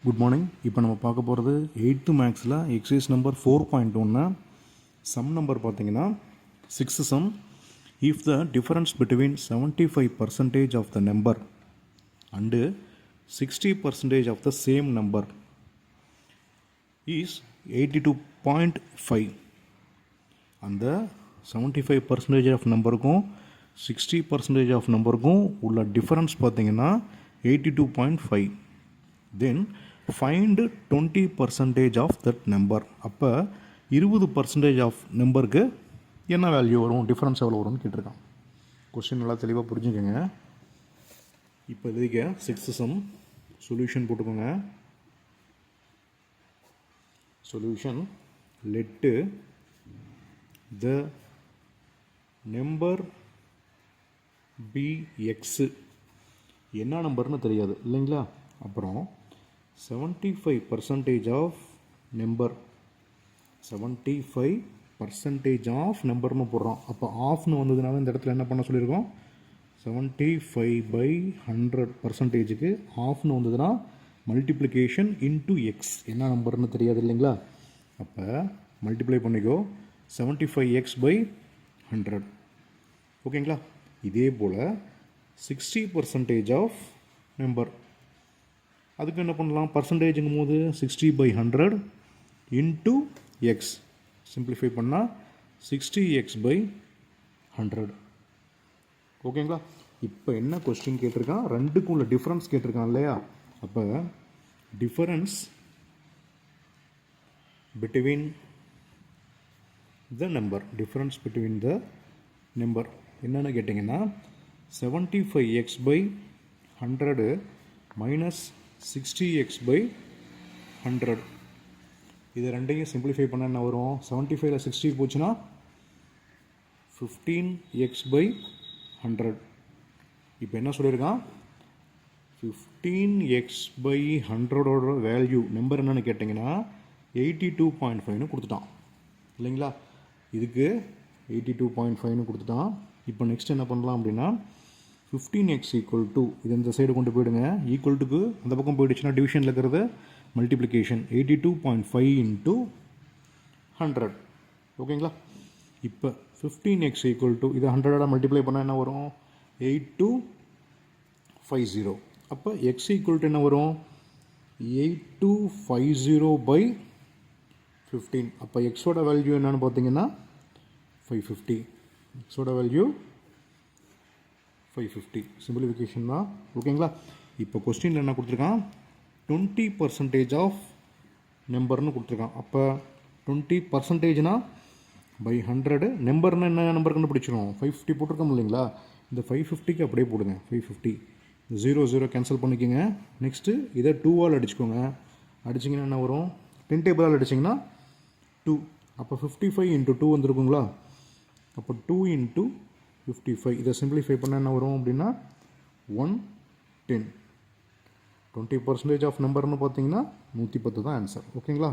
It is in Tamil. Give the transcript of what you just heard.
Good morning. இப்போ நம்ம பார்க்க போகிறது 8th மேக்ஸில் எக்ஸசைஸ் நம்பர் 4.1 சம் நம்பர் பார்த்தீங்கன்னா 6th sum. If the difference between 75% of the number and 60% of the same number is 82.5, அந்த 75% ஆஃப் நம்பருக்கும் 60% ஆஃப் நம்பருக்கும் உள்ள டிஃபரன்ஸ் பார்த்தீங்கன்னா 82.5. Then find 20% of that number. அப்போ 20% ஆஃப் நம்பருக்கு என்ன வேல்யூ வரும், டிஃப்ரென்ஸ் எவ்வளோ வரும்னு கேட்டிருக்கான். கொஸ்டின் நல்லா தெளிவாக புரிஞ்சுக்கோங்க. இப்போ இதுக்கு 6th சம் சொல்யூஷன் போட்டுக்கோங்க. Solution: let the number be x, என்ன நம்பர்னு தெரியாது இல்லைங்களா. அப்புறம் 75% ஆஃப் நம்பர், 75% ஆஃப் நம்பர்னு போடுறோம். அப்போ ஆஃப்னு வந்ததுனால இந்த இடத்துல என்ன பண்ண சொல்லியிருக்கோம், 75/100%க்கு ஆஃப்னு வந்ததுன்னா மல்டிப்ளிகேஷன் இன்டூ எக்ஸ், என்ன நம்பர்னு தெரியாது இல்லைங்களா. அப்போ மல்டிப்ளை பண்ணிக்கோ 75x/100. ஓகேங்களா. இதே போல் 60% ஆஃப் நம்பர், அதுக்கு என்ன பண்ணலாம், பர்சன்டேஜுங்கும் போது 60/100 இன்ட்டு எக்ஸ், சிம்பிளிஃபை பண்ணால் 60x/100. ஓகேங்களா. இப்போ என்ன கொஸ்டின் கேட்டிருக்கான், ரெண்டுக்கும் உள்ள டிஃப்ரென்ஸ் கேட்டிருக்கான் இல்லையா. அப்போ difference between the number, difference between the number என்னென்னு கேட்டிங்கன்னா 75x/100 மைனஸ் 60x/100. இது ரெண்டையும் சிம்பிளிஃபை பண்ண என்ன வரும், 75ல் 60 போச்சுன்னா 15x/100. இப்போ என்ன சொல்லியிருக்கான், 15x/100ஓட வேல்யூ நம்பர் என்னன்னு கேட்டிங்கன்னா 82.5ன்னு கொடுத்துட்டான் இல்லைங்களா. இதுக்கு 82.5ன்னு கொடுத்துட்டான். இப்போ நெக்ஸ்ட் என்ன பண்ணலாம் அப்படின்னா 15x = இது இந்த சைடு கொண்டு போயிடுங்க, ஈக்குவல்ட்டுக்கு அந்த பக்கம் போயிடுச்சுன்னா டிவிஷனில் இருக்கிறது மல்டிப்ளிகேஷன் 82.5 இன்ட்டு 100. ஓகேங்களா. இப்போ 15x = இதை 100 மல்டிப்ளை பண்ணால் என்ன வரும், 8250. அப்போ x = என்ன வரும், 8250/15. அப்போ எக்ஸோட வேல்யூ என்னன்னு பார்த்தீங்கன்னா 550. எக்ஸோட வேல்யூ 550. சிம்பிளிஃபிகேஷன் தான். ஓகேங்களா. இப்போ கொஸ்டினில் என்ன கொடுத்துருக்கான், 20% ஆஃப் நம்பர்னு கொடுத்துருக்கான். அப்போ 20%னா பை 100, நம்பர்னா என்ன நம்பர் கண்டுபிடிச்சிடும், 550 போட்டிருக்கோம் இல்லைங்களா. இந்த 550க்கு அப்படியே போடுங்க, 550. 0 கேன்சல் பண்ணிக்கோங்க. நெக்ஸ்ட்டு இதை 2ஆல் அடிச்சுக்கோங்க. அடிச்சிங்கன்னா என்ன வரும், 10 டேபிளால் அடிச்சிங்கன்னா 2. அப்போ 55 × 2 வந்துருக்குங்களா. அப்போ 2 × 55. இதை சிம்பிளிஃபை பண்ண என்ன வரும் அப்படின்னா 110. 20% ஆஃப் நம்பர்னு பார்த்தீங்கன்னா 110 தான் ஆன்சர். ஓகேங்களா.